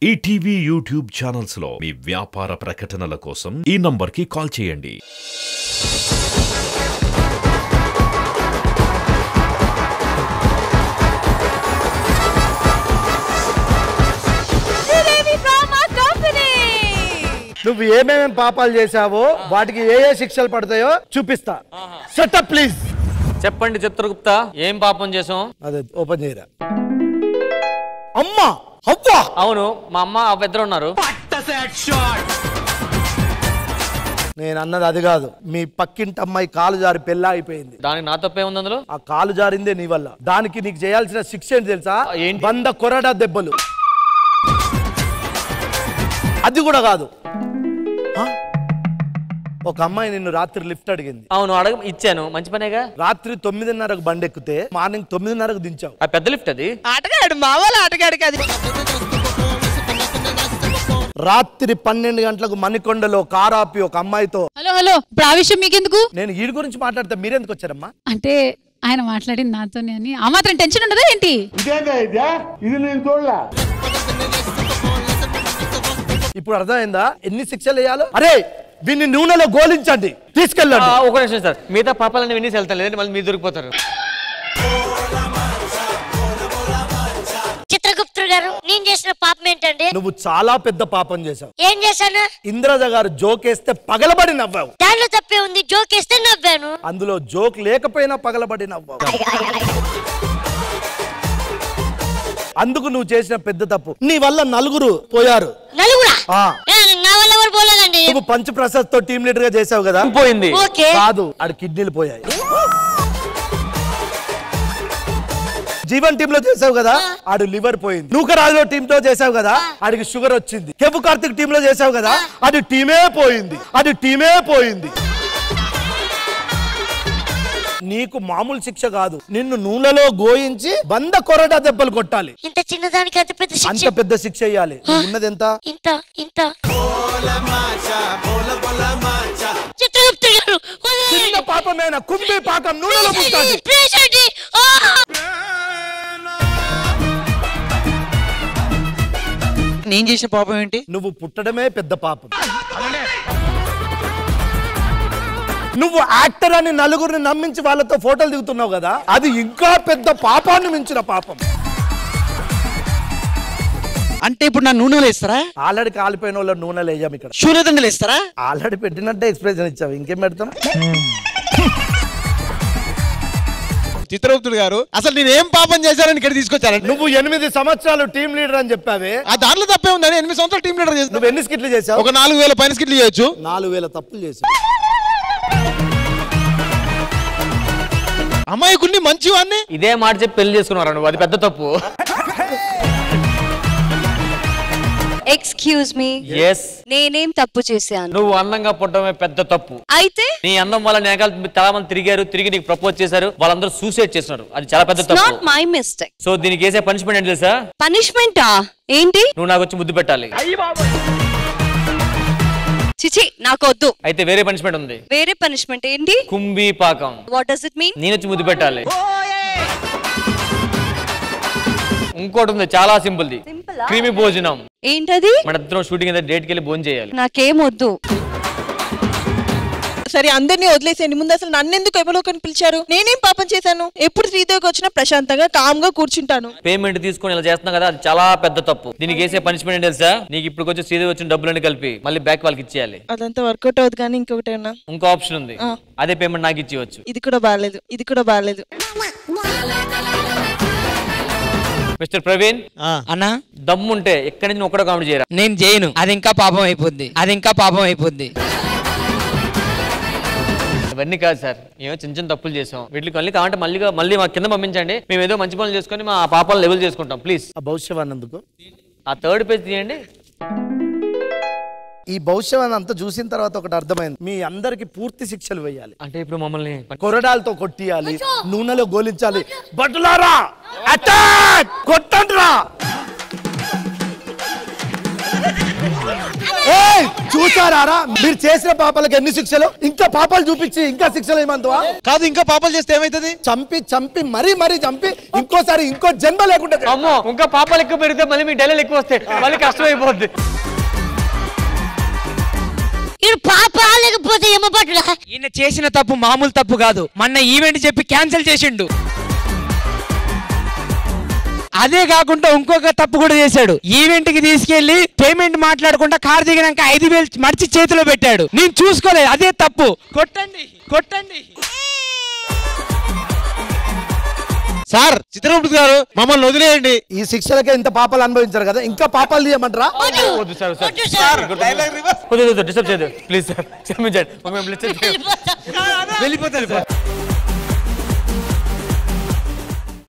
ETV YouTube channels లో మీ వ్యాపార ప్రకటనల కోసం ఈ నంబర్కి కాల్ చేయండి. నువ్వు ఏమేమేం పాపాలు చేశావో వాటికి ఏ ఏ శిక్షలు పడతాయో చూపిస్తా. Setup please. చెప్పండి చిత్రగుప్త, ఏం పాపం చేసాం? అదే ఓపెన్ చేయరా. అమ్మా అవ్వా. అవును, మా అమ్మ అవ్వ ఇద్దరు ఉన్నారు. నేను అన్నది అది కాదు. మీ పక్కింటి అమ్మాయి కాలు జారి పెళ్ళ అయిపోయింది. దానికి నా తప్పే ఉంది అందులో? ఆ కాలు జారిందే నీ వల్ల. దానికి నీకు చేయాల్సిన శిక్ష ఏంటి తెలుసా? ఏంటి? 100 కొరడా దెబ్బలు. అది కూడా కాదు, ఒక అమ్మాయి నిన్ను రాత్రి లిఫ్ట్ అడిగింది. అవును, అడగ ఇచ్చాను, మంచి పనేగా. రాత్రి 9:30కు బండి ఎక్కితే మార్నింగ్ 9:30కు దించావు. ఆ పెద్ద లిఫ్ట్ అది. ఆటగాడు మావాళ్ళు ఆటగాడు కాదు. రాత్రి 12 గంటలకు మణికొండలో కారు ఆపి ఒక అమ్మాయితో. హలో హలో, ఇప్పుడు ఆ విషయం మీకెందుకు? నేను వీడి గురించి మాట్లాడితే మీరెందుకు వచ్చారమ్మా? అంటే ఆయన మాట్లాడింది నాతోనే అని ఆ మాత్రం టెన్షన్ ఉండదా ఏంటి? ఇప్పుడు అర్థమైందా ఎన్ని శిక్షలు వేయాలో? అరే దీన్ని నూనెలో గోలించండి, తీసుకెళ్ళండి. ఒక నిమిషం సార్, మిగతా పాపాలన్నీ వినేసి వెళ్తాను, లేదంటే మళ్ళీ మీరు దొరికిపోతారు. చిత్రగుప్తుడు గారు, నేను చేసిన పాపం ఏంటండి? నువ్వు చాలా పెద్ద పాపం చేశావు. ఏం చేశాను? ఇంద్రజ గారు జోకేస్తే పగలబడి నవ్వావు. దానిలో తప్పే ఉంది, జోక్ వేస్తే నవ్వాను. అందులో జోక్ లేకపోయినా పగలబడి నవ్వావు. అందుకు నువ్వు చేసిన పెద్ద తప్పు. నీ వల్ల నలుగురు పోయారు. నలుగురా? నా వల్ల ఎవరు పోలేదండి. నువ్వు పంచప్రసాద్ తో టీమ్ లీడర్ గా చేసావు కదా. పోయింది. కాదు, ఆడి కిడ్నీలు పోయాయి. జీవన్ టీమ్ లో చేసావు కదా, ఆడు లివర్ పోయింది. నూకరాజులో టీమ్ తో చేసావు కదా, ఆడికి షుగర్ వచ్చింది. కెవ్వు కార్తిక్ టీమ్ లో చేసావు కదా, అది టీమే పోయింది. నీకు మామూలు శిక్ష కాదు, నిన్ను నూనెలో గోయించి 100 కొరడా దెబ్బలు కొట్టాలి. ఇంత చిన్నదానికి అంత పెద్ద శిక్ష? అంత పెద్ద శిక్ష ఇయ్యాలి. ఉన్నది ఎంత? ఇంత. చిత్రగుప్తుడు గారు, చిన్న పాపమేనా? కుంభీ పాకం నూనెలో పుట్టాలి. నేను చేసిన పాపం ఏంటి? నువ్వు పుట్టడమే పెద్ద పాపం. నువ్వు యాక్టర్ అని నలుగురిని నమ్మించి వాళ్ళతో ఫోటోలు దిగుతున్నావు కదా, అది ఇంకా పెద్ద పాపాన్ని మించిన పాపం. అంటే ఇప్పుడు నా నూనెలు వేస్తారా? ఆల్రెడీ కాలిపోయిన వాళ్ళు నూనెలు వేయం ఇక్కడ. సూర్యదండలు వేస్తారా? ఆల్రెడీ పెట్టినట్టే ఎక్స్ప్రెషన్ ఇచ్చావు, ఇంకేం పెడతాం? చిత్రగుప్తుడు గారు, అసలు నేను ఏం పాపం చేశారని ఇక్కడ తీసుకొచ్చారండి? నువ్వు 8 సంవత్సరాలు టీమ్ లీడర్ అని చెప్పావే, ఆ దాంట్లో తప్పే ఉందని 8 సంవత్సరాలు టీమ్ లీడర్ చేసి నువ్వు ఎన్ని స్కిట్లు చేసావు? ఒక 4000 పైన స్కిట్లు చేయొచ్చు. 4000 తప్పులు చేసావు. అమ్మాయికుని మంచివాన్ని ఇదే మాట చెప్పి పెళ్లి చేసుకున్నారు నువ్వు, అది పెద్ద తప్పు. ఎక్స్క్యూజ్ మీ, నేనేం తప్పు చేశాను? నువ్వు అందంగా పుట్టడమే పెద్ద తప్పు. అయితే నీ అందం వల్ల చాలా మంది తిరిగి నీకు ప్రపోజ్ చేశారు, వాళ్ళందరూ సూసైడ్ చేస్తున్నారు, అది చాలా పెద్ద తప్పు. Not my mistake. సో దీనికి వేసే పనిష్మెంట్ ఏంటి తెలుసా? పనిష్మెంటా? ఏంటి? నువ్వు నాకు వచ్చి ముద్దు పెట్టాలి. చిచి, నాకు వద్దు. అయితే వేరే పనిష్మెంట్ ఉంది. వేరే పనిష్మెంట్ ఏంటి? కుంభీ పాకం. What does it mean? నేను వచ్చి ముద్దు పెట్టాలి. ఇంకోటి ఉంది, చాలా సింపుల్ ది, క్రీమీ భోజనం. ఏంటది? మన ఇద్దరం షూటింగ్ డేట్కి వెళ్ళి భోజనం చేయాలి. నాకేం వద్దు. సరే, అందరినీ వదిలేసేయండి. ముందు అసలు నన్ను ఎందుకు ఎవరోకని పిలిచారు? నేనేం పాపం చేశాను? ఎప్పుడు శ్రీదేవికి వచ్చినా ప్రశాంతంగా కామ్ గా కూర్చుంటాను. పేమెంట్ తీసుకొని ఇలా చేస్తున్నావు కదా, అది చాలా పెద్ద తప్పు. దీనికి వేసే పనిష్మెంట్ ఏంటి తెలుసా? నీకు ఇప్పుడు వచ్చి శ్రీదేవి వచ్చిన డబ్బులన్నీ కలిపి మళ్ళీ బ్యాక్ వాళ్ళకి ఇచ్చేయాలి. అదంతా వర్కౌట్ అవుతుంది. కానీ ఇంకొకటేనా? ఇంకో ఆప్షన్ ఉంది, అదే పేమెంట్ నాకు ఇచ్చేయచ్చు. ఇది కూడా బాగాలేదు. మిస్టర్ ప్రవీణ్ అన్నా, దమ్ముంటే ఎక్కడి నుంచి ఒక్కడో కామెడీ చేయరా? నేను చేయను, అది ఇంకా పాపం అయిపోద్ది. ఇవన్నీ కాదు సార్, మేము చిన్న తప్పులు చేసాం. వీటికి మళ్ళీ కావాలంటే మళ్ళీ మా కింద పంపించండి, మేము ఏదో మంచి పనులు చేసుకుని మా పాపాలు లెవెల్ చేసుకుంటాం ప్లీజ్. ఆ భవిష్యవాణిందుకు ఆ 3rd పేజ్ తీయండి. ఈ భవిష్యవాణి అంతా చూసిన తర్వాత ఒకటి అర్థమైంది, మీ అందరికి పూర్తి శిక్షలు వేయాలి. అంటే ఇప్పుడు మమ్మల్ని కొరడాలతో కొట్టియాలి, నూనెలో గోలించాలి. బటులారా అటాక్, కొట్టండిరా. చూసారా మీరు చేసిన పాపాలకు ఎన్ని శిక్షలు? ఇంకా పాపాలు చూపించి ఇంకా శిక్షలు ఏమంతవా? కాదు, ఇంకా పాపాలు చేస్తే ఏమైతుంది? చంపి మరీ చంపి ఇంకోసారి ఇంకో జన్మ లేకుండా. అమ్మో, ఇంకా పాపాలు ఎక్కువ పెరిగితే మళ్ళీ మీ డైలాగ్ ఎక్కువ వస్తాయి, మళ్ళీ కష్టం అయిపోద్ది. పాప లేకపోతే ఏమో పట్టుడా. ఈయన చేసిన తప్పు మామూలు తప్పు కాదు, మొన్న ఈవెంట్ చెప్పి క్యాన్సిల్ చేసిండు. అదే కాకుండా ఇంకొక తప్పు కూడా చేశాడు. ఈవెంట్ కి తీసుకెళ్లి పేమెంట్ మాట్లాడకుండా కార్ దిగినాక 5,000 మర్చి చేతిలో పెట్టాడు. నేను చూసుకోలేదు, అదే తప్పు. కొట్టండి. సార్ చిత్రగుప్త గారు, మమ్మల్ని వదిలేయండి. ఈ శిక్షలకే ఇంత పాపాలు అనుభవించారు కదా, ఇంకా పాపాలు తీయమంటారా? వద్దు డిస్టర్బ్ చేయదు ప్లీజ్ సార్, క్షమించండి. వెళ్ళిపోతారు.